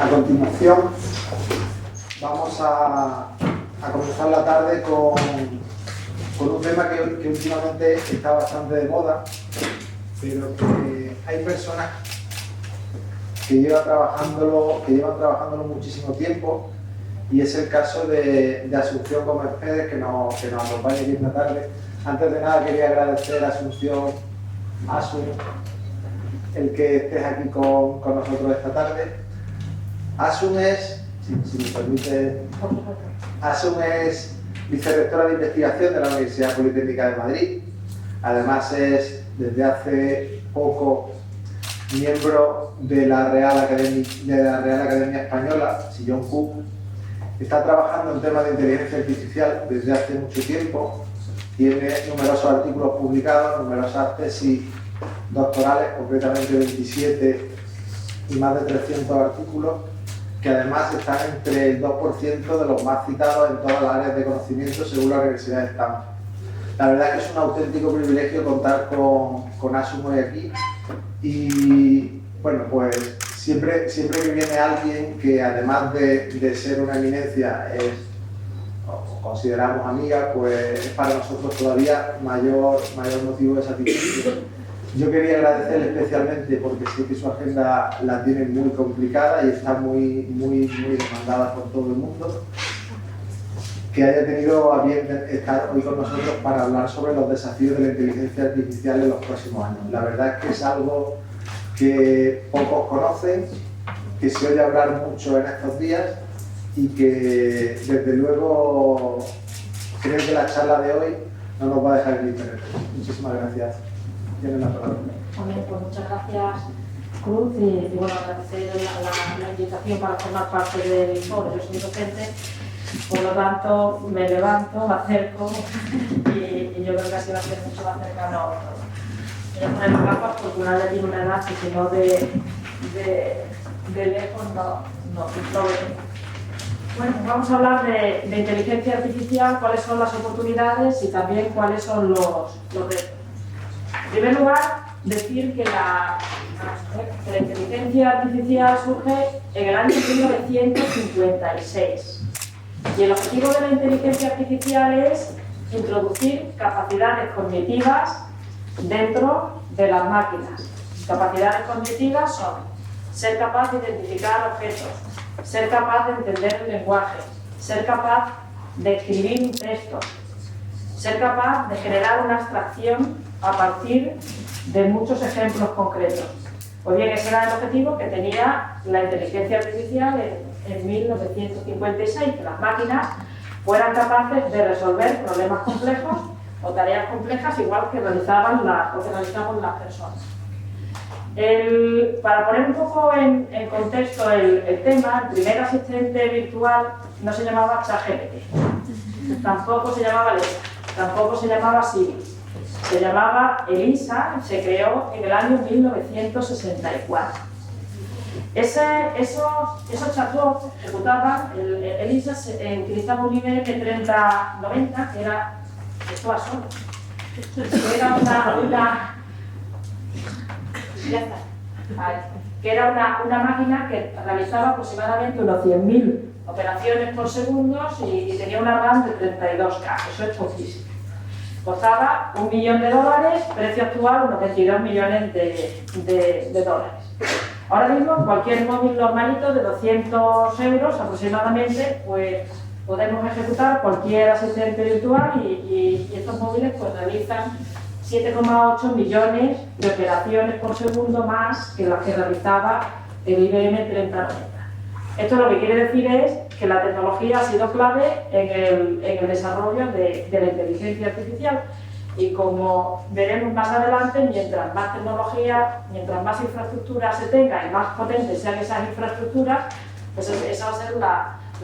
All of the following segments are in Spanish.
A continuación, vamos a comenzar la tarde con un tema que últimamente está bastante de moda, pero que hay personas que llevan trabajándolo muchísimo tiempo, y es el caso de Asunción Gómez Pérez, que nos acompaña aquí esta tarde. Antes de nada quería agradecer a Asunción, el que estés aquí con nosotros esta tarde. Asun es, si me permite, Asun es vicerrectora de investigación de la Universidad Politécnica de Madrid. Además es, desde hace poco, miembro de la Real Academia Española, Sillón Q. Está trabajando en temas de inteligencia artificial desde hace mucho tiempo. Tiene numerosos artículos publicados, numerosas tesis doctorales, concretamente 27 y más de 300 artículos, que además están entre el 2% de los más citados en todas las áreas de conocimiento según la Universidad de Stanford. La verdad es que es un auténtico privilegio contar con Asun hoy aquí, y bueno, pues siempre que viene alguien que además de ser una eminencia o consideramos amiga, pues es para nosotros todavía mayor motivo de satisfacción. Yo quería agradecerle especialmente porque sé que su agenda la tiene muy complicada y está muy demandada por todo el mundo, que haya tenido a bien estar hoy con nosotros para hablar sobre los desafíos de la inteligencia artificial en los próximos años. La verdad es que es algo que pocos conocen, que se oye hablar mucho en estos días, y que desde luego creo que la charla de hoy no nos va a dejar indiferentes. Muchísimas gracias. Tienen la palabra. También, pues muchas gracias, Cruz, y bueno, agradecer la invitación para formar parte del foro. Yo soy docente, por lo tanto me levanto, me acerco y yo creo que así va a ser mucho más cercano. Voy a poner las gafas porque una ya tiene una edad que si no de lejos no ve. Bueno, vamos a hablar de inteligencia artificial, cuáles son las oportunidades y también cuáles son los retos. En primer lugar, decir que la inteligencia artificial surge en el año 1956 y el objetivo de la inteligencia artificial es introducir capacidades cognitivas dentro de las máquinas. Capacidades cognitivas son ser capaz de identificar objetos, ser capaz de entender el lenguaje, ser capaz de escribir un texto, ser capaz de generar una abstracción a partir de muchos ejemplos concretos. Pues bien, ese era el objetivo que tenía la inteligencia artificial en 1956, que las máquinas fueran capaces de resolver problemas complejos o tareas complejas igual que realizamos las personas. Para poner un poco en contexto el tema, el primer asistente virtual no se llamaba ChatGPT, tampoco se llamaba Alexa, tampoco se llamaba Siri. Se llamaba ELISA, se creó en el año 1964. Esos chatbots ejecutaban, ELISA utilizaba un IBM 3090, que era, esto va solo, que era una máquina que realizaba aproximadamente unos 100.000 operaciones por segundo y tenía una RAM de 32K, eso es poquísimo. Costaba $1 millón, precio actual unos 22 millones de dólares. Ahora mismo cualquier móvil normalito de 200 euros aproximadamente, pues podemos ejecutar cualquier asistente virtual y estos móviles pues realizan 7,8 millones de operaciones por segundo más que las que realizaba el IBM 3090. Esto lo que quiere decir es que la tecnología ha sido clave en el desarrollo de la inteligencia artificial, y como veremos más adelante, mientras más tecnología, mientras más infraestructura se tenga y más potentes sean esas infraestructuras, pues esa va a ser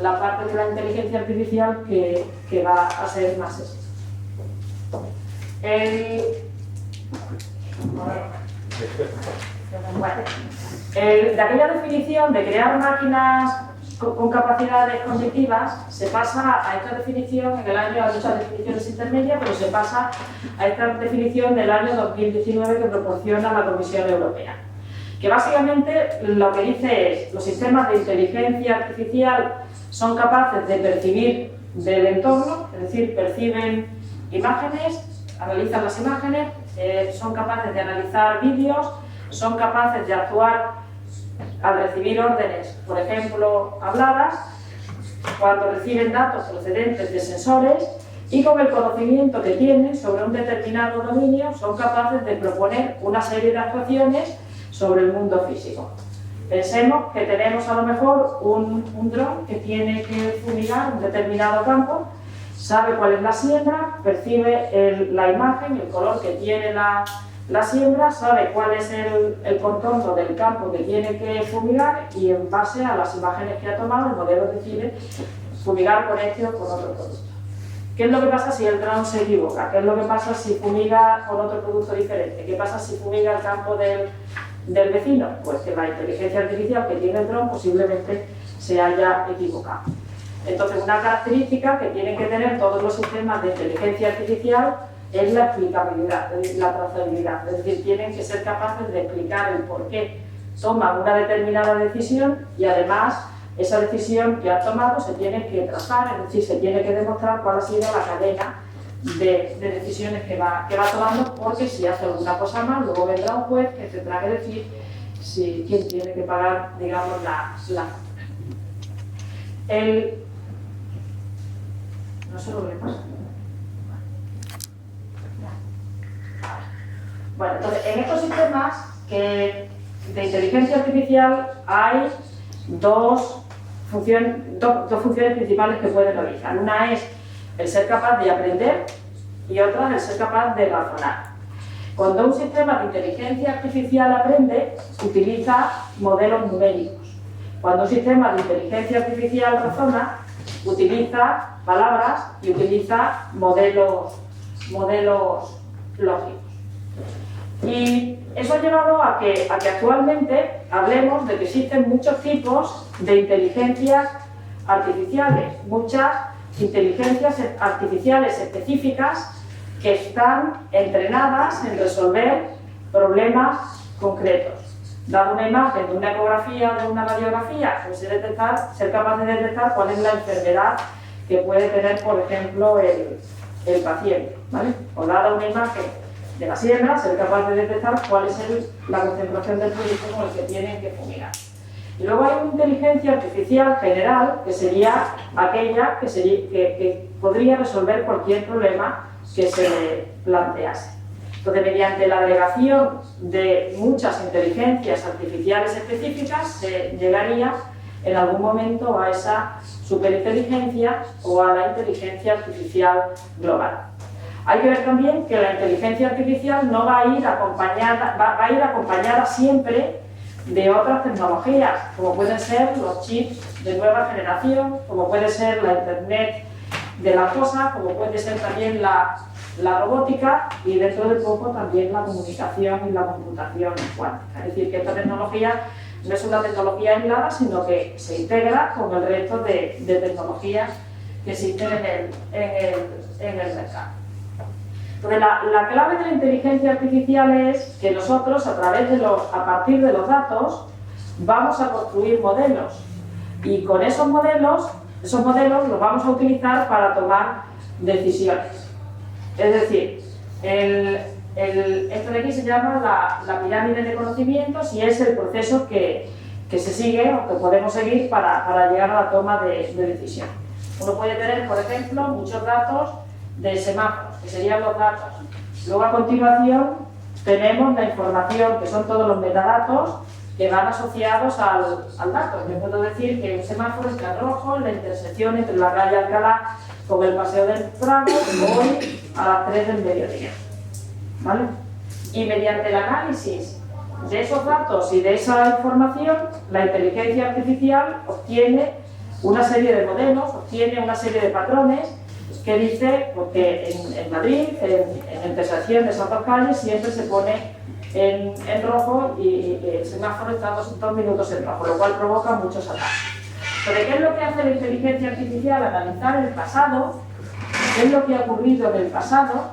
la parte de la inteligencia artificial que va a ser más exitosa. De aquella definición de crear máquinas con capacidades cognitivas se pasa a esta definición en el año, hay muchas definiciones intermedias, pero se pasa a esta definición del año 2019 que proporciona la Comisión Europea. que básicamente lo que dice es, los sistemas de inteligencia artificial son capaces de percibir del entorno, es decir, perciben imágenes, analizan las imágenes, son capaces de analizar vídeos, son capaces de actuar al recibir órdenes, por ejemplo, habladas, cuando reciben datos procedentes de sensores, y con el conocimiento que tienen sobre un determinado dominio son capaces de proponer una serie de actuaciones sobre el mundo físico. Pensemos que tenemos a lo mejor un dron que tiene que fumigar un determinado campo, sabe cuál es la siembra, percibe la imagen, el color que tiene la siembra, sabe cuál es el contorno del campo que tiene que fumigar y en base a las imágenes que ha tomado el modelo decide fumigar con este o con otro producto. ¿Qué es lo que pasa si el dron se equivoca? ¿Qué es lo que pasa si fumiga con otro producto diferente? ¿Qué pasa si fumiga el campo del vecino? Pues que la inteligencia artificial que tiene el dron posiblemente se haya equivocado. Entonces, una característica que tienen que tener todos los sistemas de inteligencia artificial es la explicabilidad, la trazabilidad. Es decir, tienen que ser capaces de explicar el por qué toman una determinada decisión y además esa decisión que han tomado se tiene que trazar, es decir, se tiene que demostrar cuál ha sido la cadena de decisiones que va tomando, porque si hace alguna cosa mal, luego vendrá un juez que tendrá que decir quién tiene que pagar, digamos, la factura. No sé lo que pasa. Bueno, entonces, en estos sistemas de inteligencia artificial hay dos funciones principales que pueden realizar. Una es el ser capaz de aprender y otra el ser capaz de razonar. Cuando un sistema de inteligencia artificial aprende, utiliza modelos numéricos. Cuando un sistema de inteligencia artificial razona, utiliza palabras y utiliza modelos lógicos. Y eso ha llevado a que actualmente hablemos de que existen muchos tipos de inteligencias artificiales, muchas inteligencias artificiales específicas que están entrenadas en resolver problemas concretos. Dado una imagen de una ecografía o de una radiografía, pues ser capaz de detectar cuál es la enfermedad que puede tener, por ejemplo, el paciente, ¿vale? O dada una imagen de la siembra, ser capaz de detectar cuál es la concentración del producto con el que tienen que fumigar. Y luego hay una inteligencia artificial general, que sería aquella que podría resolver cualquier problema que se le plantease. Entonces, mediante la agregación de muchas inteligencias artificiales específicas, se llegaría en algún momento a esa superinteligencia o a la inteligencia artificial global. Hay que ver también que la inteligencia artificial no va a ir acompañada, va a ir acompañada siempre de otras tecnologías, como pueden ser los chips de nueva generación, como puede ser la Internet de las cosas, como puede ser también la robótica y dentro de poco también la comunicación y la computación cuántica. Es decir, que esta tecnología no es una tecnología aislada, sino que se integra con el resto de tecnologías que existen en el mercado. Entonces, la clave de la inteligencia artificial es que nosotros, a partir de los datos, vamos a construir modelos y con esos modelos los vamos a utilizar para tomar decisiones. Es decir, esto de aquí se llama la pirámide de conocimientos y es el proceso que se sigue o que podemos seguir para llegar a la toma de decisión. Uno puede tener, por ejemplo, muchos datos de semáforos, que serían los datos. Luego, a continuación, tenemos la información, que son todos los metadatos que van asociados al dato. Yo puedo decir que un semáforo está en rojo, la intersección entre la calle Alcalá con el Paseo del Prado, hoy a las 3 del mediodía. ¿Vale? Y mediante el análisis de esos datos y de esa información, la inteligencia artificial obtiene una serie de modelos, obtiene una serie de patrones que dice porque en Madrid, en intersección de esas dos calles, siempre se pone en rojo y el semáforo está 2 minutos en rojo, lo cual provoca muchos ataques. Pero ¿qué es lo que hace la inteligencia artificial? Analizar el pasado, qué es lo que ha ocurrido en el pasado,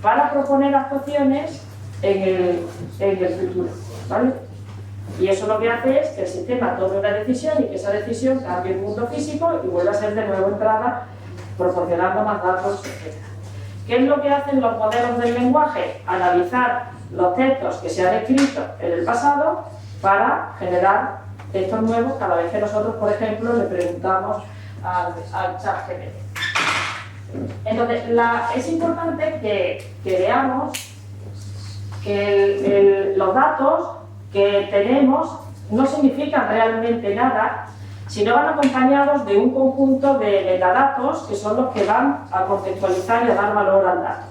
para proponer actuaciones en el futuro, ¿vale? Y eso lo que hace es que el sistema tome una decisión y que esa decisión cambie el mundo físico y vuelva a ser de nuevo entrada, proporcionando más datos, etc. ¿Qué es lo que hacen los modelos del lenguaje? Analizar los textos que se han escrito en el pasado para generar textos nuevos cada vez que nosotros, por ejemplo, le preguntamos al ChatGPT. Entonces, es importante que veamos que los datos que tenemos no significan realmente nada, sino van acompañados de un conjunto de metadatos que son los que van a contextualizar y a dar valor al dato.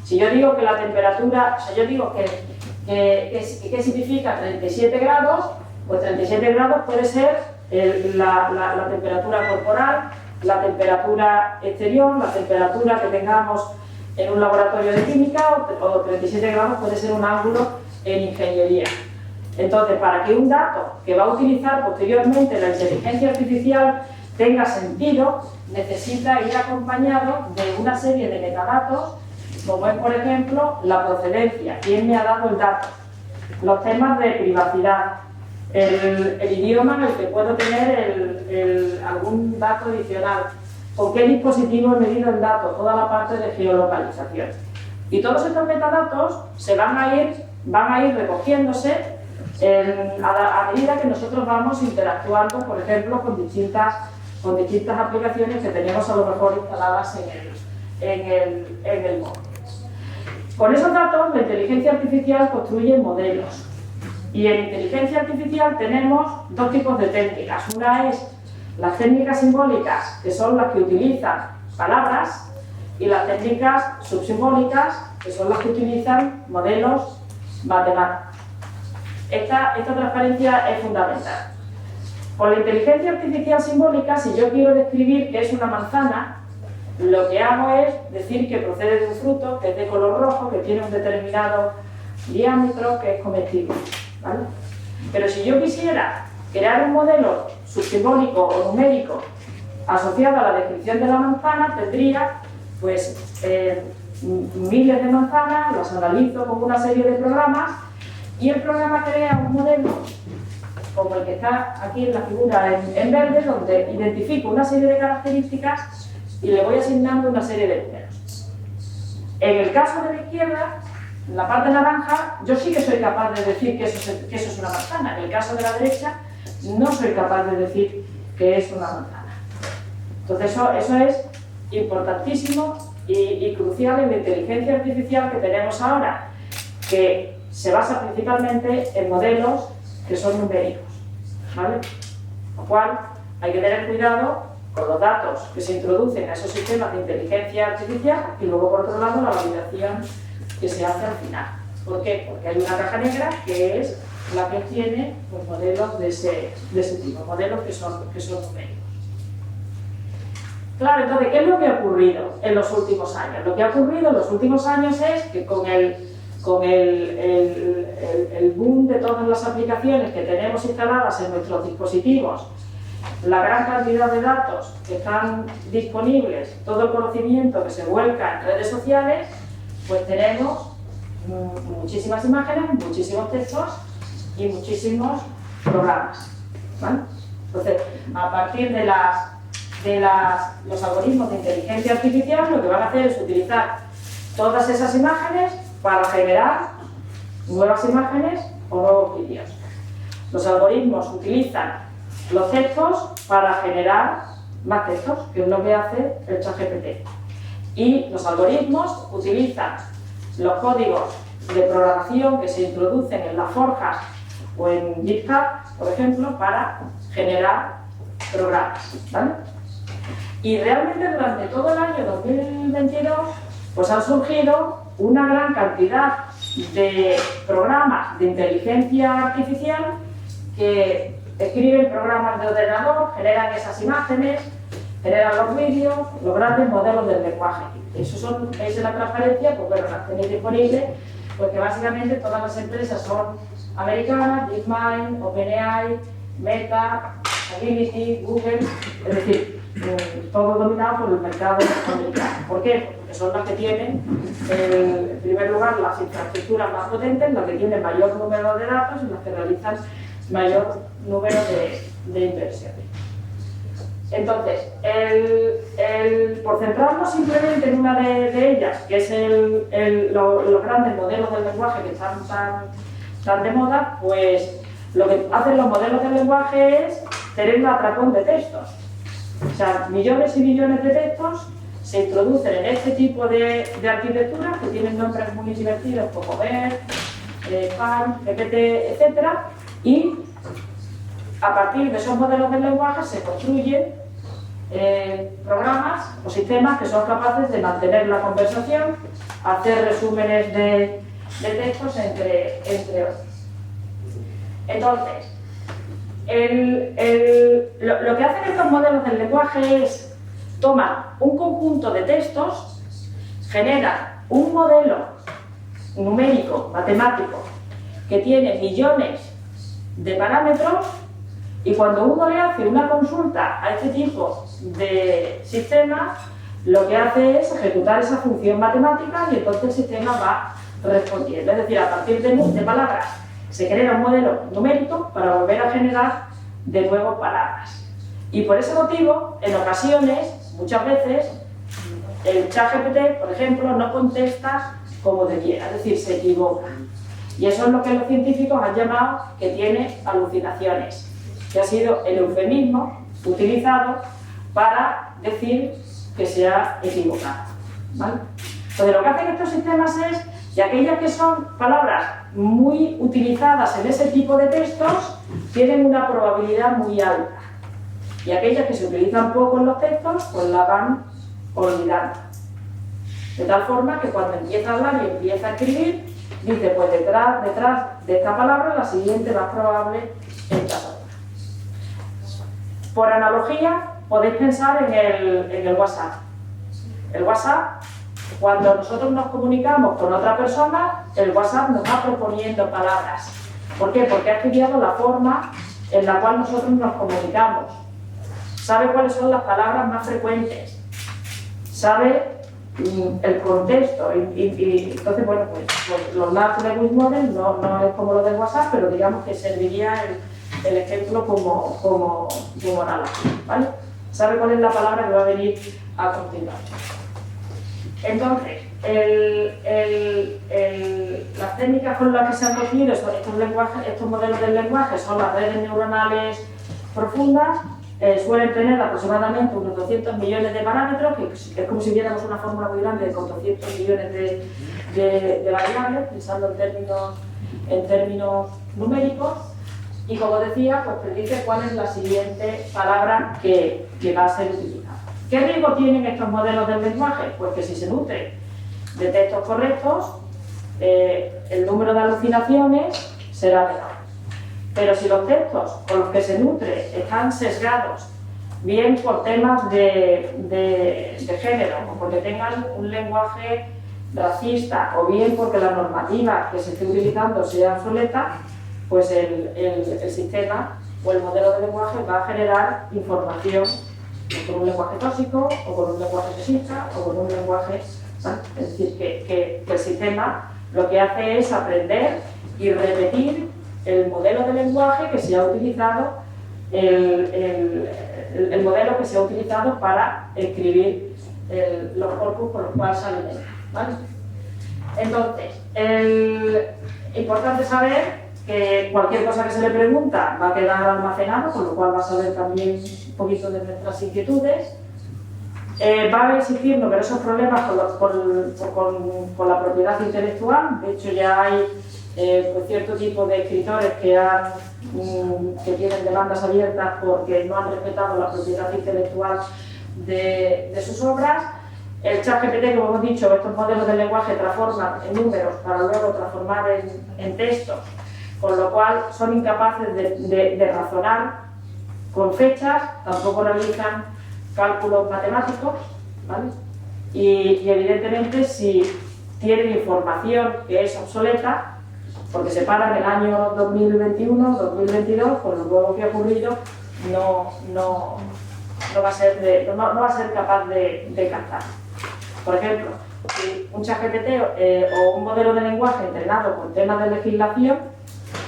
Si yo digo que la temperatura, o sea, yo digo ¿qué significa 37 grados? Pues 37 grados puede ser la temperatura corporal, la temperatura exterior, la temperatura que tengamos en un laboratorio de química, o 37 grados puede ser un ángulo en ingeniería. Entonces, para que un dato que va a utilizar posteriormente la inteligencia artificial tenga sentido, necesita ir acompañado de una serie de metadatos, como es, por ejemplo, la procedencia, quién me ha dado el dato, los temas de privacidad, el idioma en el que puedo tener algún dato adicional, con qué dispositivo he medido el dato, toda la parte de geolocalización. Y todos estos metadatos van a ir recogiéndose a medida que nosotros vamos interactuando, por ejemplo, con distintas aplicaciones que tenemos a lo mejor instaladas en el móvil. Con esos datos, la inteligencia artificial construye modelos. Y en inteligencia artificial tenemos dos tipos de técnicas. Una es las técnicas simbólicas, que son las que utilizan palabras, y las técnicas subsimbólicas, que son las que utilizan modelos matemáticos. Esta transparencia es fundamental. Con la inteligencia artificial simbólica, si yo quiero describir qué es una manzana, lo que hago es decir que procede de un fruto, que es de color rojo, que tiene un determinado diámetro, que es comestible, ¿vale? Pero si yo quisiera crear un modelo subsimbólico o numérico asociado a la descripción de la manzana, tendría pues miles de manzanas, las analizo con una serie de programas y el programa crea un modelo como el que está aquí en la figura en verde, donde identifico una serie de características y le voy asignando una serie de números. En el caso de la izquierda, en la parte naranja, yo sí que soy capaz de decir que eso es una manzana. En el caso de la derecha, no soy capaz de decir que es una manzana. Entonces eso es importantísimo y crucial en la inteligencia artificial que tenemos ahora, que se basa principalmente en modelos que son numéricos, ¿vale? Con lo cual hay que tener cuidado con los datos que se introducen a esos sistemas de inteligencia artificial y luego, por otro lado, la validación que se hace al final. ¿Por qué? Porque hay una caja negra que es la que tiene pues, modelos de ese tipo, modelos que son numéricos. Claro, entonces, ¿qué es lo que ha ocurrido en los últimos años? Lo que ha ocurrido en los últimos años es que con el boom de todas las aplicaciones que tenemos instaladas en nuestros dispositivos, la gran cantidad de datos que están disponibles, todo el conocimiento que se vuelca en redes sociales, pues tenemos muchísimas imágenes, muchísimos textos y muchísimos programas, ¿vale? Entonces, a partir de los algoritmos de inteligencia artificial, lo que van a hacer es utilizar todas esas imágenes para generar nuevas imágenes o nuevos vídeos. Los algoritmos utilizan los textos para generar más textos, que es lo que hace el ChatGPT. Y los algoritmos utilizan los códigos de programación que se introducen en las forjas o en GitHub, por ejemplo, para generar programas, ¿vale? Y realmente durante todo el año 2022 pues han surgido una gran cantidad de programas de inteligencia artificial que escriben programas de ordenador, generan esas imágenes, generan los vídeos, los grandes modelos del lenguaje. Eso es la transparencia, pues bueno, las tenéis disponibles, porque básicamente todas las empresas son americanas, DeepMind, OpenAI, Meta, Stability, Google, es decir, todo dominado por el mercado americano. ¿Por qué? Porque son las que tienen, en primer lugar, las infraestructuras más potentes, las que tienen mayor número de datos y las que realizan mayor número de inversiones. Entonces, por centrarnos simplemente en una de ellas, que es los grandes modelos del lenguaje que están tan de moda, pues lo que hacen los modelos del lenguaje es tener un atracón de textos. O sea, millones y millones de textos se introducen en este tipo de arquitecturas que tienen nombres muy divertidos como BERT, PAN, GPT, etc. Y a partir de esos modelos del lenguaje se construyen programas o sistemas que son capaces de mantener la conversación, hacer resúmenes de textos, entre otros. Entonces, lo que hacen estos modelos del lenguaje es toman un conjunto de textos, generan un modelo numérico, matemático, que tiene millones de parámetros, y cuando uno le hace una consulta a este tipo de sistemas, lo que hace es ejecutar esa función matemática y entonces el sistema va respondiendo. Es decir, a partir de palabras se genera un modelo numérico para volver a generar de nuevo palabras. Y por ese motivo, en ocasiones, muchas veces, el ChatGPT, por ejemplo, no contesta como debiera, es decir, se equivoca. Y eso es lo que los científicos han llamado que tiene alucinaciones, que ha sido el eufemismo utilizado para decir que se ha equivocado, ¿vale? Entonces, lo que hacen estos sistemas es que aquellas que son palabras muy utilizadas en ese tipo de textos tienen una probabilidad muy alta, y aquellas que se utilizan poco en los textos pues la van olvidando. De tal forma que cuando empieza a hablar y empieza a escribir, dice, pues detrás de esta palabra la siguiente más probable es esta otra. Por analogía, podéis pensar en el WhatsApp. El WhatsApp, cuando nosotros nos comunicamos con otra persona, el WhatsApp nos va proponiendo palabras. ¿Por qué? Porque ha estudiado la forma en la cual nosotros nos comunicamos. Sabe cuáles son las palabras más frecuentes. Sabe el contexto. Y entonces, bueno, pues los Large Language Models no es como lo del WhatsApp, pero digamos que serviría el ejemplo como analogía, ¿vale? Sabe cuál es la palabra que va a venir a continuación. Entonces, las técnicas con las que se han construido estos modelos del lenguaje son las redes neuronales profundas. Suelen tener aproximadamente unos 200 millones de parámetros, que es como si viéramos una fórmula muy grande con 200 millones de variables, pensando en términos numéricos. Y como decía, pues predice cuál es la siguiente palabra que va a ser utilizada. ¿Qué riesgo tienen estos modelos del lenguaje? Pues que si se nutren de textos correctos, el número de alucinaciones será menor. Pero si los textos con los que se nutre están sesgados, bien por temas de género, o porque tengan un lenguaje racista, o bien porque la normativa que se esté utilizando sea obsoleta, pues el sistema o el modelo de lenguaje va a generar información con un lenguaje tóxico, o con un lenguaje sexista, o con un lenguaje... ¿vale? Es decir, que el sistema lo que hace es aprender y repetir el modelo de lenguaje que se ha utilizado, el modelo que se ha utilizado para escribir los corpus con los cuales se alimenta, ¿vale? Entonces, es importante saber que cualquier cosa que se le pregunta va a quedar almacenado, con lo cual va a saber también un poquito de nuestras inquietudes. Va a existir numerosos problemas con la propiedad intelectual. De hecho, ya hay pues cierto tipo de escritores que tienen demandas abiertas porque no han respetado la propiedad intelectual de sus obras. El ChatGPT, como hemos dicho, estos modelos de lenguaje transforman en números para luego transformar en textos, con lo cual son incapaces de razonar con fechas, tampoco realizan cálculos matemáticos, ¿vale? Y evidentemente, si tienen información que es obsoleta, porque se para en el año 2021, 2022, con lo nuevo que ha ocurrido, no no va a ser capaz de captar. Por ejemplo, si un ChatGPT o un modelo de lenguaje entrenado con temas de legislación,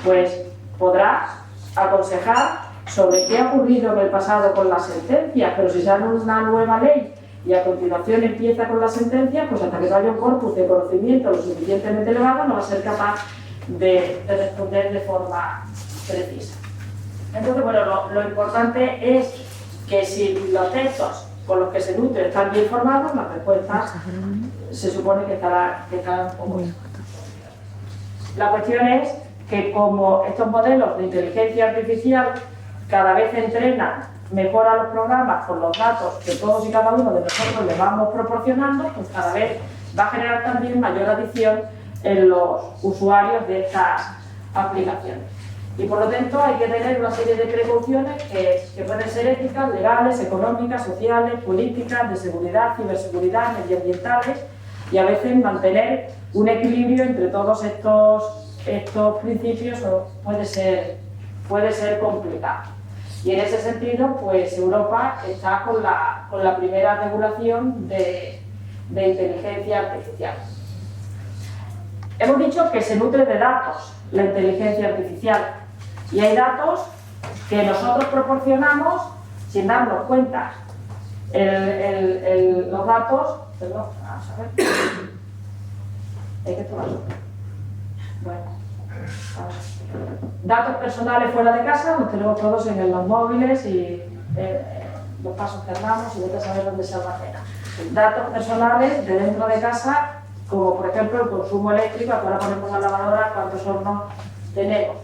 pues podrá aconsejar sobre qué ha ocurrido en el pasado con las sentencias, pero si sale una nueva ley y a continuación empieza con las sentencias, pues hasta que no haya un corpus de conocimiento lo suficientemente elevado no va a ser capaz de responder de forma precisa. Entonces, bueno, lo importante es que si los textos con los que se nutre están bien formados, las respuestas se supone que estarán un poco. La cuestión es que como estos modelos de inteligencia artificial cada vez entrenan mejor a los programas con los datos que todos y cada uno de nosotros les vamos proporcionando, pues cada vez va a generar también mayor adición en los usuarios de estas aplicaciones. Y por lo tanto hay que tener una serie de precauciones que pueden ser éticas, legales, económicas, sociales, políticas, de seguridad, ciberseguridad, medioambientales, y a veces mantener un equilibrio entre todos estos principios puede ser complicado. Y en ese sentido, pues Europa está con la primera regulación de inteligencia artificial. Hemos dicho que se nutre de datos la inteligencia artificial, y hay datos que nosotros proporcionamos sin darnos cuenta. Los datos, perdón, vamos a ver. Hay que tomarlo. Bueno, datos personales fuera de casa los tenemos todos en los móviles y los pasos que andamos y vete a saber dónde se almacena. Datos personales de dentro de casa, como por ejemplo el consumo eléctrico, ahora ponemos la lavadora, cuántos hornos tenemos.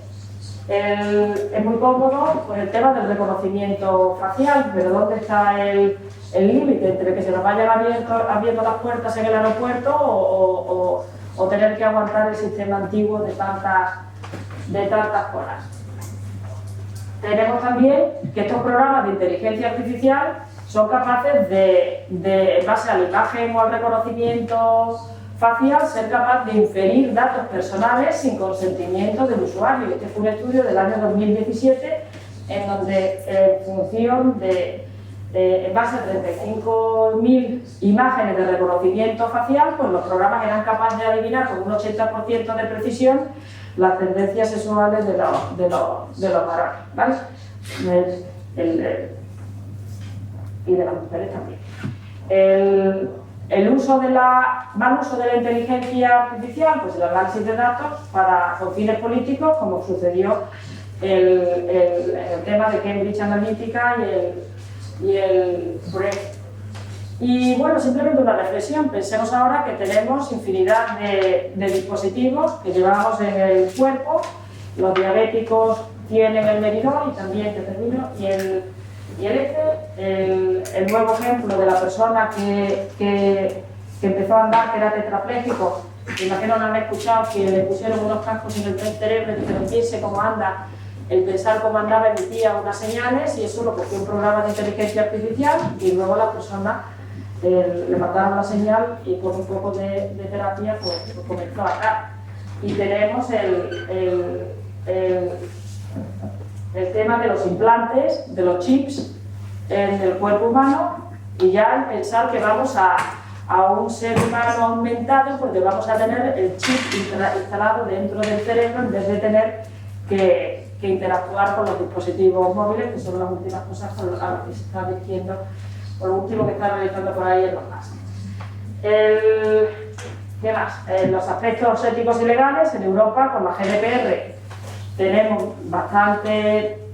Es muy cómodo pues, el tema del reconocimiento facial, pero ¿dónde está el límite entre que se nos vayan abriendo las puertas en el aeropuerto o tener que aguantar el sistema antiguo de tantas horas? Tenemos también que estos programas de inteligencia artificial son capaces en base a la imagen o al reconocimiento facial, ser capaz de inferir datos personales sin consentimiento del usuario. Este fue un estudio del año 2017 en donde en base a 35.000 imágenes de reconocimiento facial, pues los programas eran capaces de adivinar con un 80% de precisión las tendencias sexuales de los varones, ¿vale? Y de las mujeres también. El mal uso de la inteligencia artificial, pues el análisis de datos con fines políticos, como sucedió el tema de Cambridge Analytica y el Brexit. Y bueno, simplemente una reflexión. Pensemos ahora que tenemos infinidad de dispositivos que llevamos en el cuerpo. Los diabéticos tienen el medidor y también el nuevo ejemplo de la persona que empezó a andar, que era tetrapléjico. Imagino no han escuchado que le pusieron unos cascos en el cerebro y dijeron piense cómo anda. El pensar cómo andaba emitía unas señales y eso lo cogió un programa de inteligencia artificial y luego la persona le mandaron la señal y con un poco de terapia pues comenzó a andar. Y tenemos el tema de los implantes, de los chips en el cuerpo humano, y ya el pensar que vamos a un ser humano aumentado porque vamos a tener el chip instalado dentro del cerebro en vez de tener que interactuar con los dispositivos móviles, que son las últimas cosas a las que se está dirigiendo, o lo último que está realizando por ahí en los más. ¿Qué más? Los aspectos éticos y legales en Europa con la GDPR tenemos bastante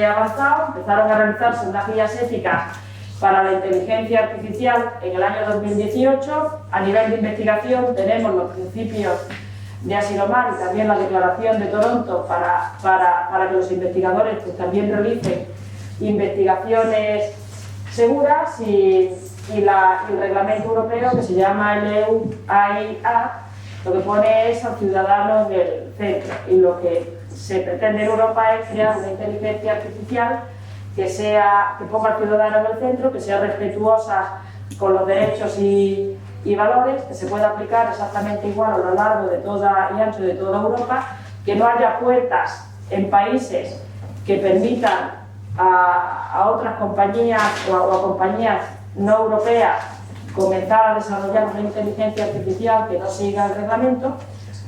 avanzado. Empezaron a realizarse unas guías éticas para la inteligencia artificial en el año 2018. A nivel de investigación tenemos los principios de Asilomar y también la Declaración de Toronto para que los investigadores pues, también realicen investigaciones seguras y el reglamento europeo que se llama el EU AI lo que pone es al ciudadano en el centro, y lo que se pretende en Europa es crear una inteligencia artificial que ponga al ciudadano en el centro, que sea respetuosa con los derechos y valores, que se pueda aplicar exactamente igual a lo largo de toda y ancho de toda Europa, que no haya puertas en países que permitan a otras compañías o a compañías no europeas comenzar a desarrollar una inteligencia artificial que no siga el reglamento,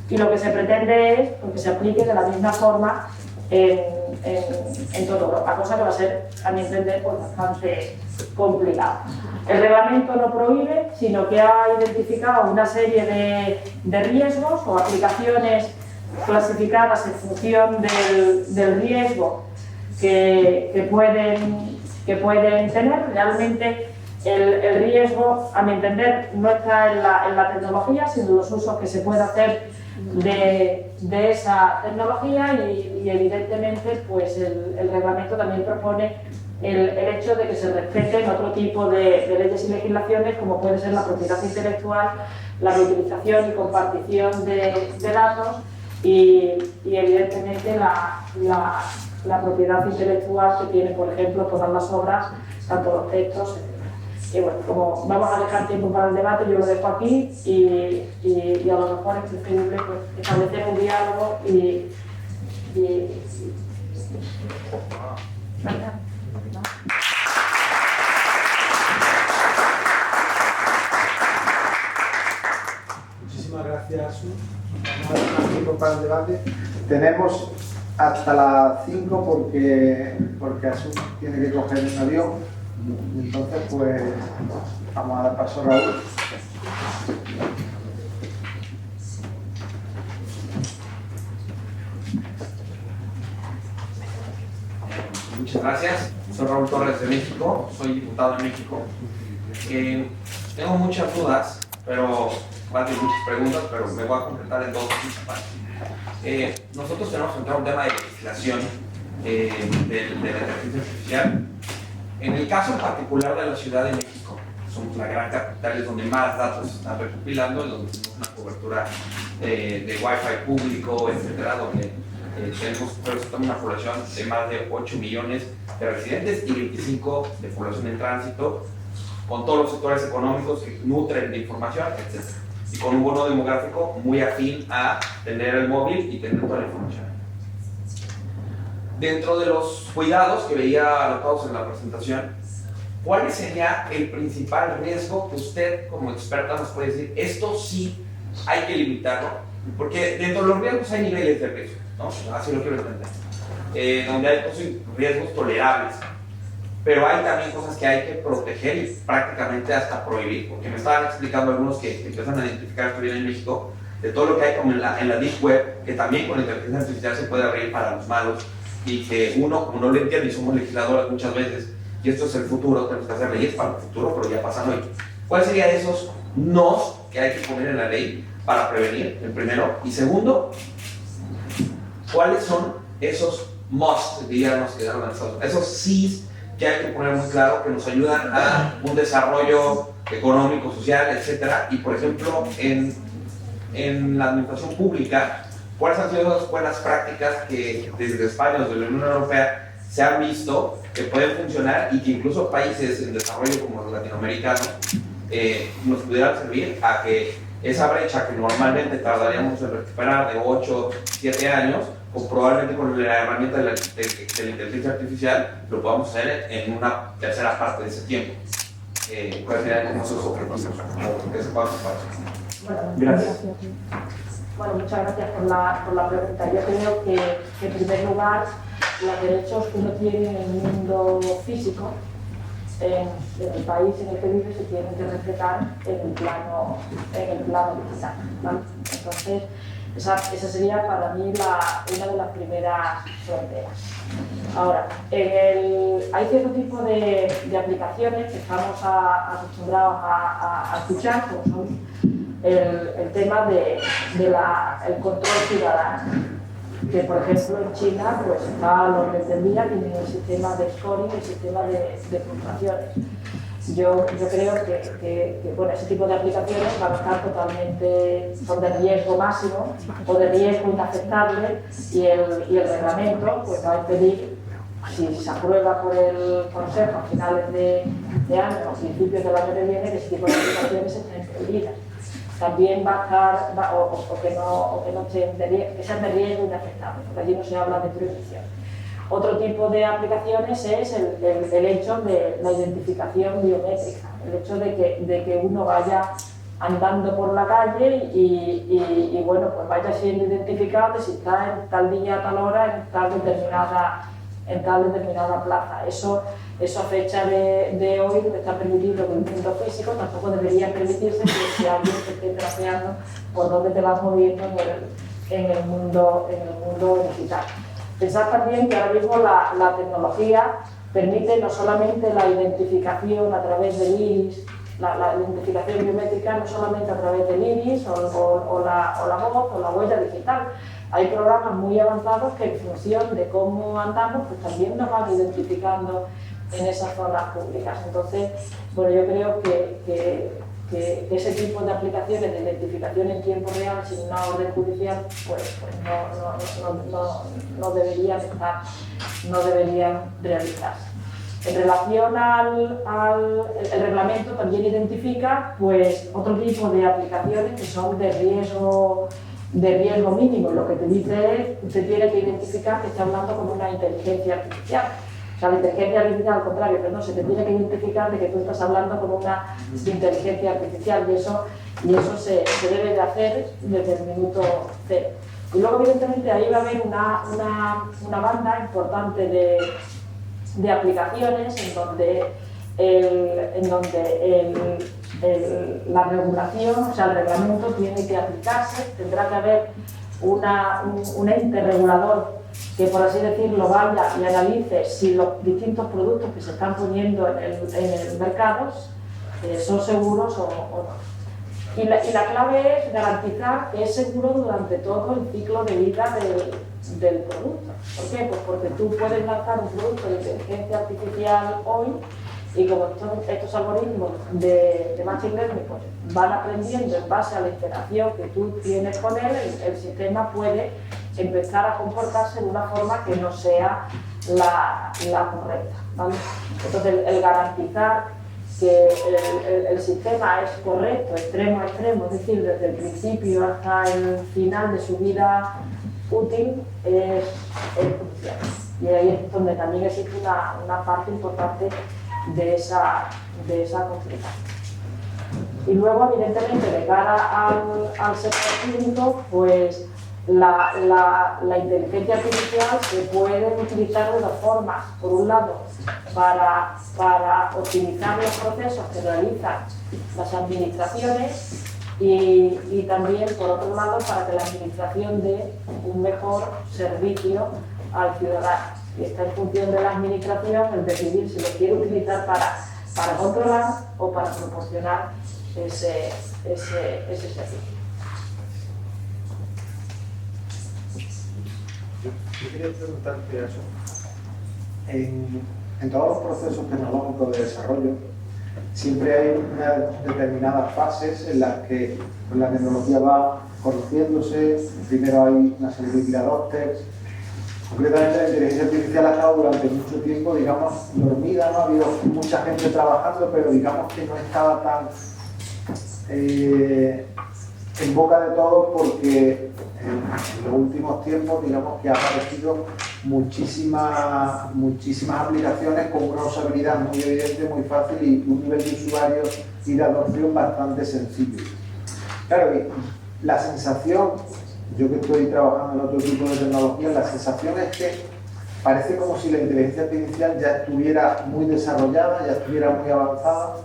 y lo que se pretende es que se aplique de la misma forma en toda Europa, cosa que va a ser, a mi entender, pues, bastante complicada. El reglamento no prohíbe, sino que ha identificado una serie de riesgos o aplicaciones clasificadas en función del riesgo que pueden tener. Realmente el riesgo, a mi entender, no está en la tecnología, sino en los usos que se puede hacer de esa tecnología, y evidentemente pues el reglamento también propone el hecho de que se respeten otro tipo de leyes y legislaciones, como puede ser la propiedad intelectual, la reutilización y compartición de datos, y evidentemente la propiedad intelectual que tiene, por ejemplo, todas las obras, tanto los textos, etc. Y bueno, como vamos a dejar tiempo para el debate, yo lo dejo aquí, y a lo mejor es preferible pues, establecer un diálogo Muchísimas gracias, Asun. Vamos a dejar tiempo para el debate. Tenemos hasta las 5 porque Asun tiene que coger un avión. Entonces, pues, vamos a dar paso a Raúl. Muchas gracias. Soy Raúl Torres de México, soy diputado de México. Tengo muchas dudas, pero van a tener muchas preguntas, pero me voy a concretar en dos principales. Nosotros tenemos que entrar a un tema de legislación de la inteligencia artificial. En el caso en particular de la Ciudad de México, somos la gran capital, es donde más datos se están recopilando, donde tenemos una cobertura de Wi-Fi público, etcétera, donde tenemos una población de más de 8 millones de residentes y 25 de población en tránsito, con todos los sectores económicos que nutren de información, etcétera, y con un bono demográfico muy afín a tener el móvil y tener toda la información. Dentro de los cuidados que veía anotados en la presentación, ¿cuál sería el principal riesgo que usted como experta nos puede decir? Esto sí hay que limitarlo, porque dentro de los riesgos hay niveles de riesgo, ¿no? Así lo quiero entender. Donde hay riesgos tolerables, pero hay también cosas que hay que proteger y prácticamente hasta prohibir, porque me estaban explicando algunos que empiezan a identificar esto bien en México, de todo lo que hay como en la Deep Web, que también con la inteligencia artificial se puede abrir para los malos, y que uno, como no lo entiende, y somos legisladores muchas veces, y esto es el futuro, tenemos que hacer leyes para el futuro, pero ya pasan hoy. ¿Cuáles serían esos nos que hay que poner en la ley para prevenir, el primero? Y segundo, ¿cuáles son esos must, diríamos, que dan esos sís que hay que poner muy claro, que nos ayudan a un desarrollo económico, social, etcétera? Y por ejemplo, en la administración pública, ¿cuáles han sido las buenas prácticas que desde España, desde la Unión Europea, se han visto que pueden funcionar y que incluso países en desarrollo como los latinoamericanos nos pudieran servir a que esa brecha que normalmente tardaríamos en recuperar de 8, 7 años, o probablemente con la herramienta de la inteligencia artificial lo podamos hacer en una tercera parte de ese tiempo? ¿Cuáles serían esos objetivos? ¿Qué se puede hacer? Gracias. Bueno, muchas gracias por la pregunta. Yo creo que, en primer lugar, los derechos que uno tiene en el mundo físico, en el país en el que vive, se tienen que respetar en el plano digital, ¿vale? Entonces, esa sería para mí una de las primeras fronteras. Ahora, hay cierto tipo de aplicaciones que estamos acostumbrados a escuchar, como son el tema del control ciudadano, que por ejemplo en China pues está a la orden del día, tienen el sistema de scoring, el sistema de puntuaciones. Yo creo que bueno, ese tipo de aplicaciones van a estar totalmente, son de riesgo máximo o de riesgo inaceptable, y el reglamento pues va a impedir, si se aprueba por el Consejo a finales de año o principios del año que viene, que ese tipo de aplicaciones estén prohibidas. También va a estar, que no que sean de riesgo inaceptable, porque allí no se habla de prohibición. Otro tipo de aplicaciones es el hecho de la identificación biométrica, el hecho de que uno vaya andando por la calle y bueno, pues vaya siendo identificado de si está en tal día, a tal hora, en tal determinada plaza. Eso a fecha de hoy no está permitido con el mundo físico, tampoco debería permitirse que si alguien te esté traceando por dónde te vas moviendo en el mundo digital. Pensad también que ahora mismo la tecnología permite no solamente la identificación a través del iris, la identificación biométrica no solamente a través del iris o la voz o la huella digital. Hay programas muy avanzados que en función de cómo andamos, pues también nos van identificando en esas zonas públicas. Entonces, bueno, yo creo que ese tipo de aplicaciones de identificación en tiempo real sin una orden judicial, pues no deberían estar, no deberían realizarse. En relación el reglamento también identifica pues otro tipo de aplicaciones que son de riesgo mínimo. Lo que te dice es que usted tiene que identificar que está hablando con una inteligencia artificial. O sea, la inteligencia artificial, al contrario, pero no, se te tiene que identificar de que tú estás hablando con una inteligencia artificial y eso se debe de hacer desde el minuto cero. Y luego, evidentemente, ahí va a haber una banda importante de aplicaciones en donde la regulación, o sea, el reglamento tiene que aplicarse, tendrá que haber un ente regulador que, por así decirlo, vaya y analice si los distintos productos que se están poniendo en el mercado son seguros o no. Y la clave es garantizar que es seguro durante todo el ciclo de vida del producto. ¿Por qué? Pues porque tú puedes lanzar un producto de inteligencia artificial hoy y como estos algoritmos de Machine Learning pues, van aprendiendo en base a la interacción que tú tienes con él, el sistema puede empezar a comportarse de una forma que no sea la correcta, ¿vale? Entonces, el garantizar que el sistema es correcto, extremo a extremo, es decir, desde el principio hasta el final de su vida útil, es crucial. Y ahí es donde también existe una parte importante de esa complicación. Y luego, evidentemente, de cara al sector clínico, pues la inteligencia artificial se puede utilizar de dos formas. Por un lado, para optimizar los procesos que realizan las administraciones y también, por otro lado, para que la administración dé un mejor servicio al ciudadano. Y está en función de la administración el decidir si lo quiere utilizar para controlar o para proporcionar ese servicio. Yo quería preguntarte eso. En todos los procesos tecnológicos de desarrollo siempre hay unas determinadas fases en las que la tecnología va conociéndose. Primero hay una serie de early adopters. Concretamente la inteligencia artificial ha estado durante mucho tiempo, digamos, dormida, ¿no? Ha habido mucha gente trabajando, pero digamos que no estaba tan en boca de todos porque en los últimos tiempos, digamos que ha aparecido muchísimas aplicaciones con una usabilidad muy evidente, muy fácil y un nivel de usuario y de adopción bastante sencillo. Claro, la sensación, yo que estoy trabajando en otro tipo de tecnología, la sensación es que parece como si la inteligencia artificial ya estuviera muy desarrollada, ya estuviera muy avanzada.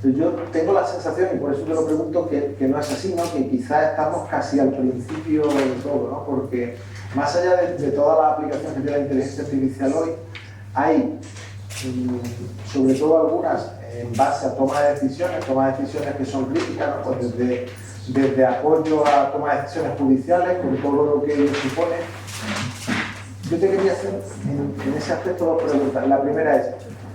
Yo tengo la sensación, y por eso te lo pregunto, que no es así, ¿no? Que quizás estamos casi al principio de todo, ¿no? Porque más allá de todas las aplicaciones que tiene la inteligencia artificial hoy, hay sobre todo algunas en base a toma de decisiones que son críticas, ¿no? Pues desde apoyo a toma de decisiones judiciales, con todo lo que ello supone. Yo te quería hacer en ese aspecto dos preguntas. La primera es,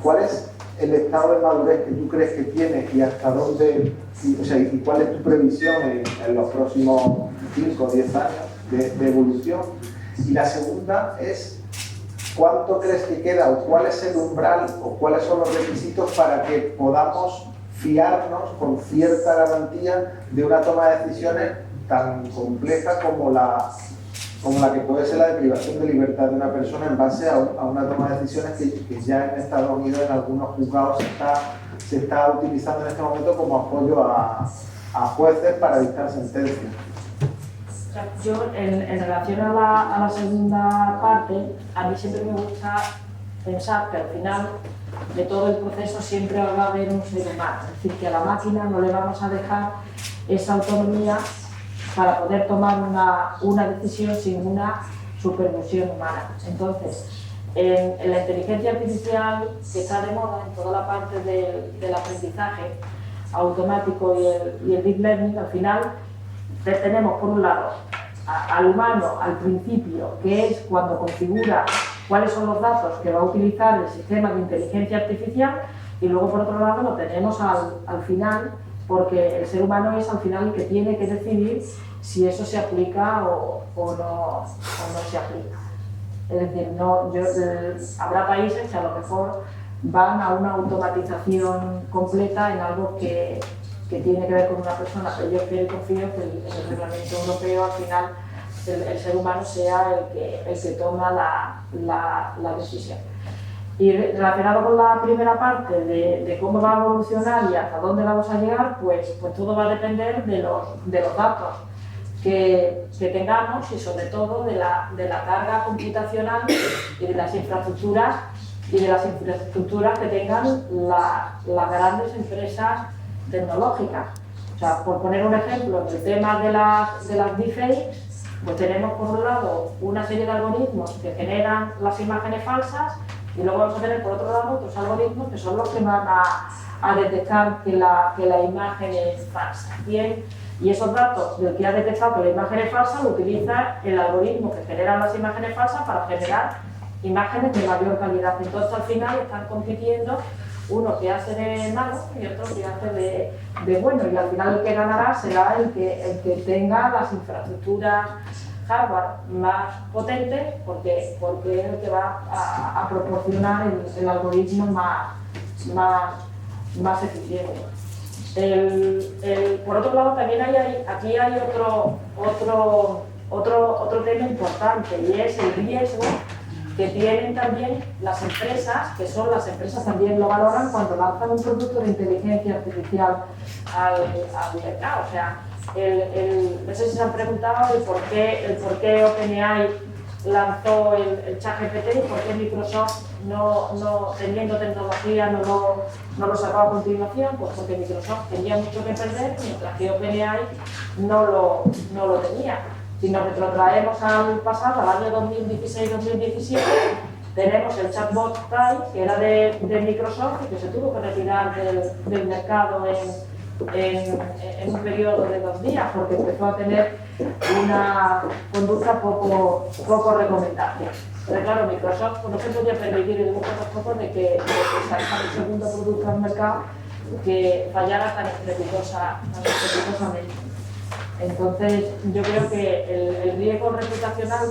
¿cuál es el estado de madurez que tú crees que tiene y hasta dónde, y cuál es tu previsión en los próximos 5 o 10 años de evolución? Y la segunda es, ¿cuánto crees que queda o cuál es el umbral o cuáles son los requisitos para que podamos fiarnos con cierta garantía de una toma de decisiones tan compleja como la como la que puede ser la de privación de libertad de una persona en base a una toma de decisiones que ya en Estados Unidos en algunos juzgados se está utilizando en este momento como apoyo a jueces para dictar sentencias. Yo, en relación a la segunda parte, a mí siempre me gusta pensar que al final de todo el proceso siempre va a haber un ser humano, es decir, que a la máquina no le vamos a dejar esa autonomía para poder tomar una decisión sin una supervisión humana. Entonces, en la inteligencia artificial que está de moda, en toda la parte del aprendizaje automático y el deep learning, al final tenemos por un lado al humano al principio, que es cuando configura cuáles son los datos que va a utilizar el sistema de inteligencia artificial, y luego por otro lado lo tenemos al final, porque el ser humano es al final el que tiene que decidir si eso se aplica o no se aplica. Es decir, habrá países que a lo mejor van a una automatización completa en algo que tiene que ver con una persona, pero yo espero y confío que en el reglamento europeo al final el ser humano sea el que toma la decisión. Y relacionado con la primera parte de cómo va a evolucionar y hasta dónde vamos a llegar, pues todo va a depender de los datos que tengamos y sobre todo de la carga computacional y de las infraestructuras que tengan las grandes empresas tecnológicas. O sea, por poner un ejemplo, en el tema de las deepfakes, pues tenemos por un lado una serie de algoritmos que generan las imágenes falsas y luego vamos a tener por otro lado otros algoritmos que son los que van a detectar que la imagen es falsa. Bien, y esos datos del que ha detectado que la imagen es falsa lo utiliza el algoritmo que genera las imágenes falsas para generar imágenes de mayor calidad. Entonces al final están compitiendo uno que hace de malo y otro que hace de bueno, y al final el que ganará será el que tenga las infraestructuras hardware más potentes, porque es el que va a proporcionar el algoritmo más eficiente. Por otro lado, también aquí hay otro tema importante, y es el riesgo que tienen también las empresas, que son las empresas también lo valoran cuando lanzan un producto de inteligencia artificial al mercado. O sea, no sé si se han preguntado el por qué OpenAI lanzó el ChatGPT y por qué Microsoft, no teniendo tecnología, no lo sacó a continuación. Pues porque Microsoft tenía mucho que perder, mientras que OpenAI no lo tenía. Si nos retrotraemos al pasado, al año 2016-2017, tenemos el chatbot Tai, que era de Microsoft y que se tuvo que retirar del mercado en un periodo de 2 días porque empezó a tener una conducta poco recomendable. Pero claro, Microsoft no se podía permitir y hubo pocos de que sacara el segundo producto al mercado que fallara tan estrepitosamente. Entonces, yo creo que el riesgo reputacional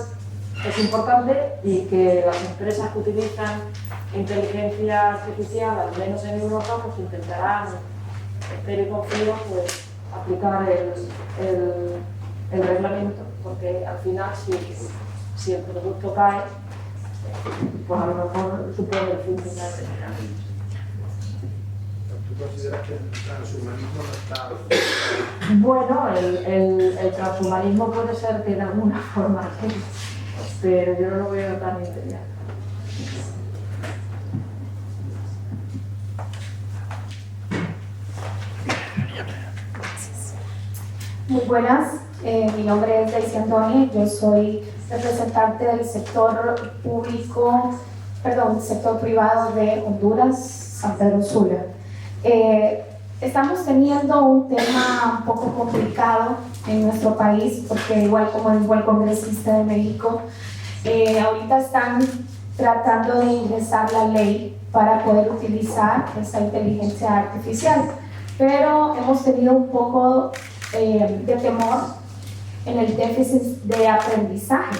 es importante y que las empresas que utilizan inteligencia artificial, al menos en Europa, pues intentarán, espero y confío, pues, aplicar el reglamento, porque al final, si el producto cae, pues a lo mejor supone el fin final del reglamento. ¿Tú consideras que el transhumanismo no está...? Bueno, el transhumanismo puede ser que de alguna forma sí, pero yo no lo veo tan inmediato. Muy buenas, mi nombre es Daisy Antoni, yo soy representante del sector sector privado de Honduras, San Pedro Sula. Estamos teniendo un tema un poco complicado en nuestro país porque igual como dijo el congresista de México, ahorita están tratando de ingresar la ley para poder utilizar esa inteligencia artificial, pero hemos tenido un poco de temor en el déficit de aprendizaje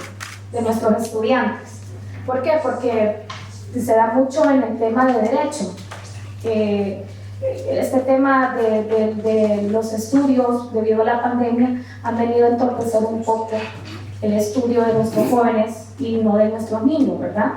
de nuestros estudiantes. ¿Por qué? Porque se da mucho en el tema de derecho. Este tema de los estudios debido a la pandemia han venido a entorpecer un poco el estudio de nuestros jóvenes y no de nuestros niños, ¿verdad?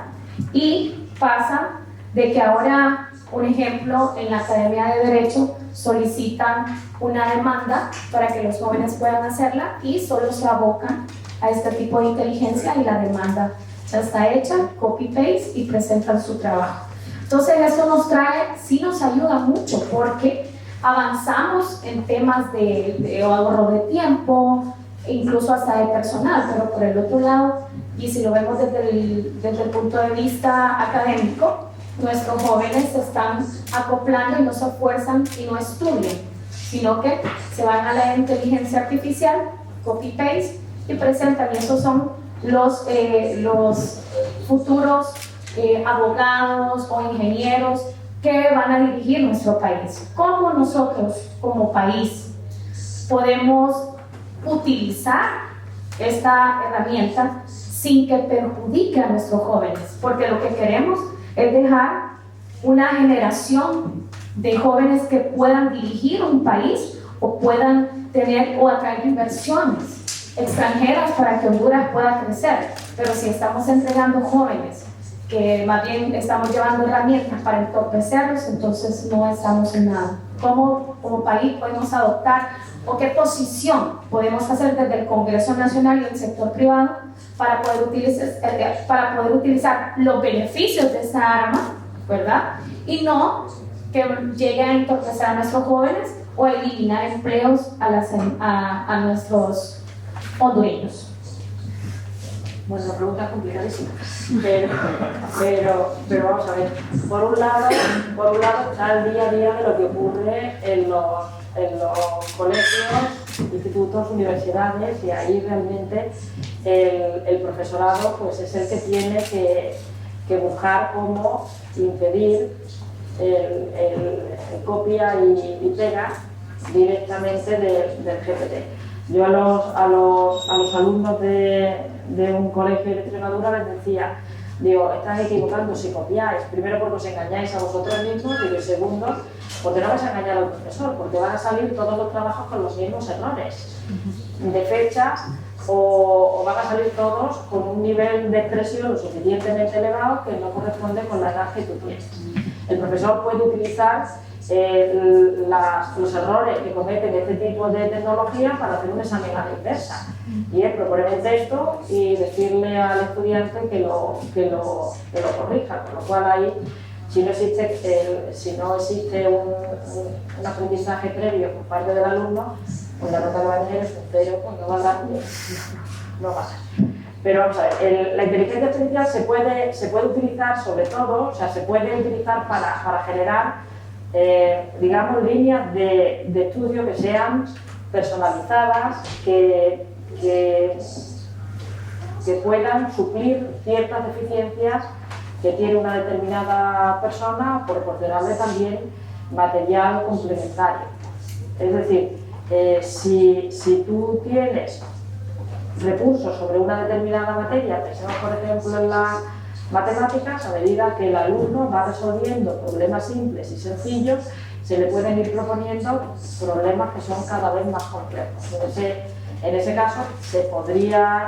Y pasa de que ahora, un ejemplo, en la Academia de Derecho solicitan una demanda para que los jóvenes puedan hacerla y solo se abocan a este tipo de inteligencia y la demanda ya está hecha, copy-paste y presentan su trabajo. Entonces eso nos trae, sí nos ayuda mucho porque avanzamos en temas de ahorro de tiempo, incluso hasta de personal, pero por el otro lado, y si lo vemos desde el punto de vista académico, nuestros jóvenes se están acoplando y no se esfuerzan y no estudian, sino que se van a la inteligencia artificial, copy-paste, y presentan, y esos son los futuros abogados o ingenieros que van a dirigir nuestro país. ¿Cómo nosotros como país podemos utilizar esta herramienta sin que perjudique a nuestros jóvenes? Porque lo que queremos es dejar una generación de jóvenes que puedan dirigir un país o puedan tener o atraer inversiones extranjeras para que Honduras pueda crecer. Pero si estamos entregando jóvenes que más bien estamos llevando herramientas para entorpecerlos, entonces no estamos en nada. ¿Cómo como país podemos adoptar o qué posición podemos hacer desde el Congreso Nacional y el sector privado para poder utilizar los beneficios de esa arma, ¿verdad? Y no que llegue a entorpecer a nuestros jóvenes o eliminar empleos a nuestros hondureños. Bueno, la pregunta es complicadísima, pero vamos a ver. Por un lado está el día a día de lo que ocurre en los colegios, institutos, universidades, y ahí realmente el profesorado pues es el que tiene que buscar cómo impedir el copia y pega directamente del GPT. Yo a los alumnos de un colegio de Extremadura les decía, digo, estás equivocando si copiáis, primero porque os engañáis a vosotros mismos y segundo porque no vais a engañar al profesor, porque van a salir todos los trabajos con los mismos errores de fechas o van a salir todos con un nivel de expresión lo suficientemente elevado que no corresponde con la edad que tú tienes. El profesor puede utilizar los errores que cometen este tipo de tecnología para hacer un examen a la inversa y es proponer un texto y decirle al estudiante que lo corrija, con lo cual ahí si no existe un aprendizaje previo por parte del alumno, pues la nota que va a tener es un 0, pues no va a dar, no va a dar. Pero vamos a ver, la inteligencia artificial se puede utilizar sobre todo, o sea, se puede utilizar para generar digamos, líneas de estudio que sean personalizadas, que puedan suplir ciertas deficiencias que tiene una determinada persona o proporcionarle también material complementario. Es decir, si tú tienes recursos sobre una determinada materia, pensemos por ejemplo en las matemáticas, a medida que el alumno va resolviendo problemas simples y sencillos, se le pueden ir proponiendo problemas que son cada vez más complejos. En ese caso, se podría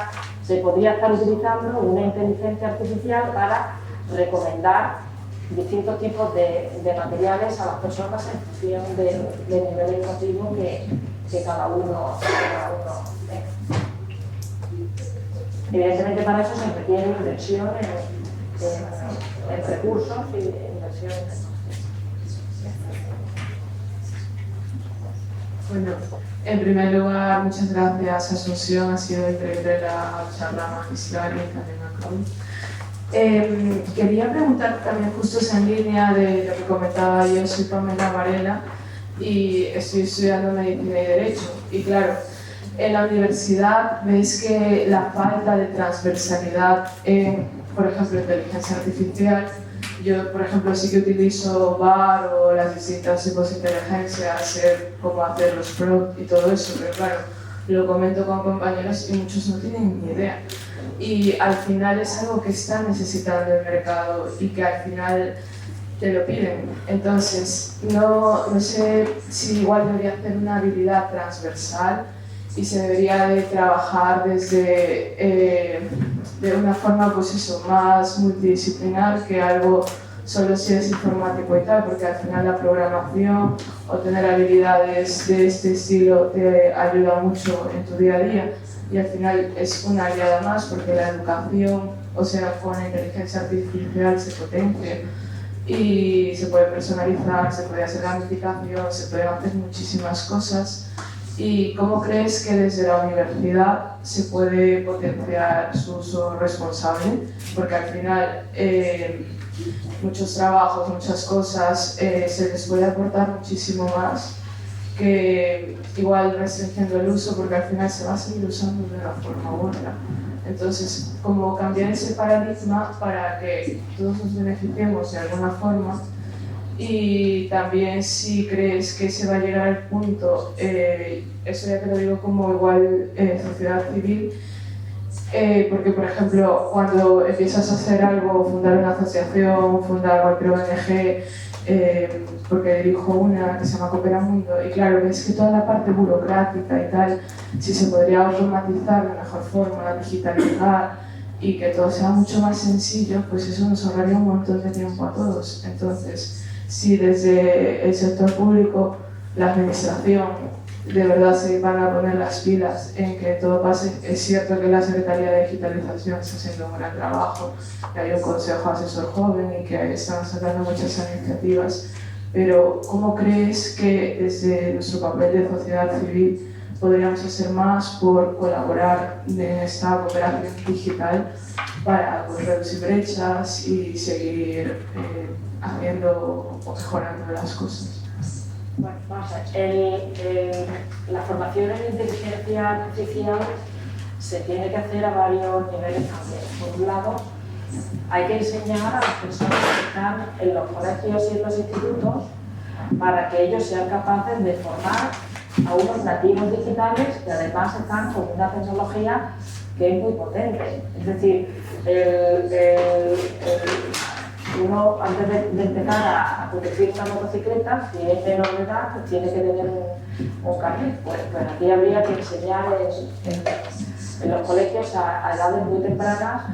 estar utilizando una inteligencia artificial para recomendar distintos tipos de materiales a las personas en función del nivel educativo que cada uno tenga. Evidentemente, para eso se requiere inversión en recursos y inversión en tecnología. Bueno, en primer lugar, muchas gracias, Asunción. Ha sido increíble la charla magistral y también acá. Quería preguntar también, justo en línea de lo que comentaba yo, soy Pamela Varela y estoy estudiando Medicina y Derecho. Y claro, en la universidad veis que la falta de transversalidad en, por ejemplo, inteligencia artificial. Yo, por ejemplo, sí que utilizo VAR o las distintas tipos de inteligencia, sé cómo hacer los prompts y todo eso, pero claro, lo comento con compañeros y muchos no tienen ni idea. Y al final es algo que está necesitando el mercado y que al final te lo piden. Entonces, no sé si igual debería hacer una habilidad transversal y se debería de trabajar desde de una forma pues eso, más multidisciplinar que algo solo si es informático y tal, porque al final la programación o tener habilidades de este estilo te ayuda mucho en tu día a día y al final es una aliada más porque la educación, o sea, con la inteligencia artificial se potencia y se puede personalizar, se puede hacer gamificación, se pueden hacer muchísimas cosas. ¿Y cómo crees que desde la universidad se puede potenciar su uso responsable? Porque al final muchos trabajos, muchas cosas se les puede aportar muchísimo más que igual restringiendo el uso, porque al final se va a seguir usando de una forma u otra. Entonces, como cambiar ese paradigma para que todos nos beneficiemos de alguna forma. Y también si crees que se va a llegar al punto, eso ya te lo digo como igual sociedad civil, porque por ejemplo cuando empiezas a hacer algo, fundar una asociación, fundar cualquier ONG, porque dirijo una que se llama Cooperamundo, y claro, ves que toda la parte burocrática y tal, si se podría automatizar de mejor forma, digitalizar y que todo sea mucho más sencillo, pues eso nos ahorraría un montón de tiempo a todos. Entonces, si desde el sector público, la administración, de verdad se van a poner las pilas en que todo pase. Es cierto que la Secretaría de Digitalización está haciendo un gran trabajo, que hay un consejo asesor joven y que están sacando muchas iniciativas, pero ¿cómo crees que desde nuestro papel de sociedad civil podríamos hacer más por colaborar en esta cooperación digital para pues, reducir brechas y seguir haciendo o mejorando las cosas? Bueno, vamos a ver. La formación en inteligencia artificial se tiene que hacer a varios niveles también. Por un lado, hay que enseñar a las personas que están en los colegios y en los institutos para que ellos sean capaces de formar a unos nativos digitales que además están con una tecnología que es muy potente. Es decir, uno antes de empezar a conducir una motocicleta, si es menor de edad, pues tiene que tener un carnet. Pues aquí habría que enseñar en los colegios a edades muy tempranas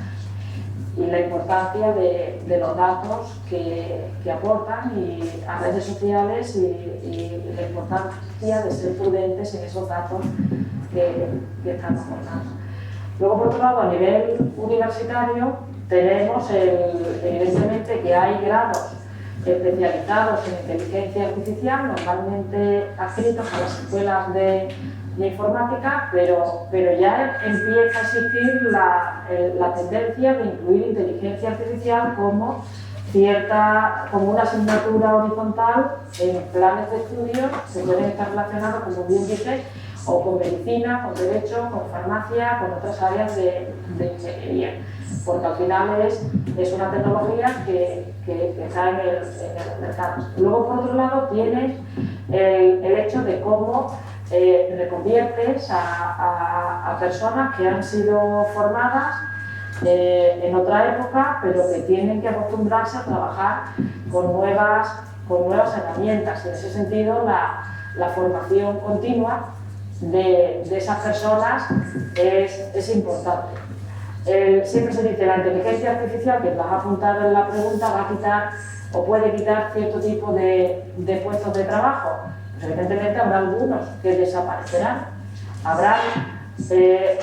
y la importancia de los datos que aportan y a redes sociales y la importancia de ser prudentes en esos datos que están aportando. Luego, por otro lado, a nivel universitario, tenemos evidentemente que hay grados especializados en inteligencia artificial, normalmente adscritos a las escuelas de informática, pero ya empieza a existir la tendencia de incluir inteligencia artificial como una asignatura horizontal en planes de estudio que pueden estar relacionados, como bien dice, o con medicina, con derecho, con farmacia, con otras áreas de ingeniería, porque al final es una tecnología que está en el mercado. Luego, por otro lado, tienes el hecho de cómo reconviertes a personas que han sido formadas en otra época, pero que tienen que acostumbrarse a trabajar con nuevas herramientas. En ese sentido, la formación continua de esas personas es importante. Siempre se dice que la inteligencia artificial, que las ha apuntado en la pregunta, va a quitar o puede quitar cierto tipo de puestos de trabajo. Pues evidentemente habrá algunos que desaparecerán. Habrá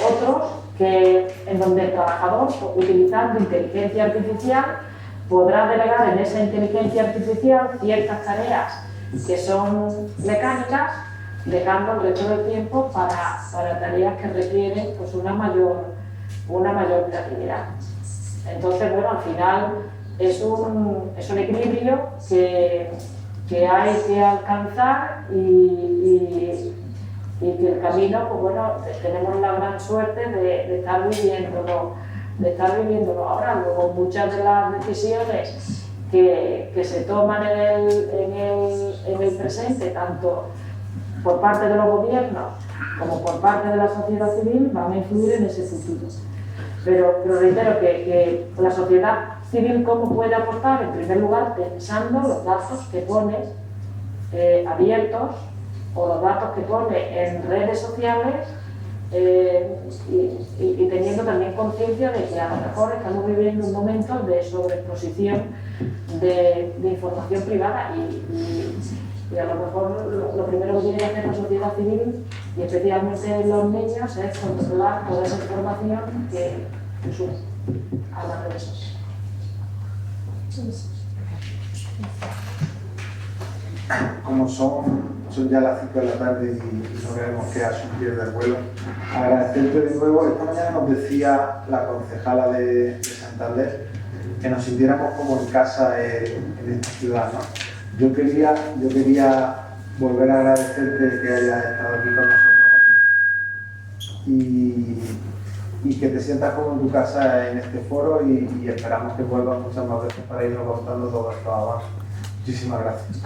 otros en donde el trabajador, utilizando inteligencia artificial, podrá delegar en esa inteligencia artificial ciertas tareas que son mecánicas, dejando el resto del tiempo para tareas que requieren pues, una mayor creatividad. Entonces, bueno, al final es un equilibrio que hay que alcanzar y que el camino, pues bueno, tenemos la gran suerte de estar viviéndolo ahora. Luego, muchas de las decisiones que se toman en el presente, tanto por parte de los gobiernos como por parte de la sociedad civil, van a influir en ese futuro. Pero reitero que la sociedad civil, ¿cómo puede aportar? En primer lugar, pensando los datos que pone abiertos o los datos que pone en redes sociales y teniendo también conciencia de que a lo mejor estamos viviendo un momento de sobreexposición de información privada y a lo mejor lo primero que tiene que hacer la sociedad civil y especialmente los niños es controlar toda esa información que sube a las redes sociales. Como son ya las 5 de la tarde y no queremos que Asun pierda el vuelo, agradecerte de nuevo. Esta mañana nos decía la concejala de Santander que nos sintiéramos como en casa en esta ciudad, ¿no? Yo quería volver a agradecerte que hayas estado aquí con nosotros y que te sientas como en tu casa en este foro y esperamos que vuelvas muchas más veces para irnos contando todos estos avances. Muchísimas gracias.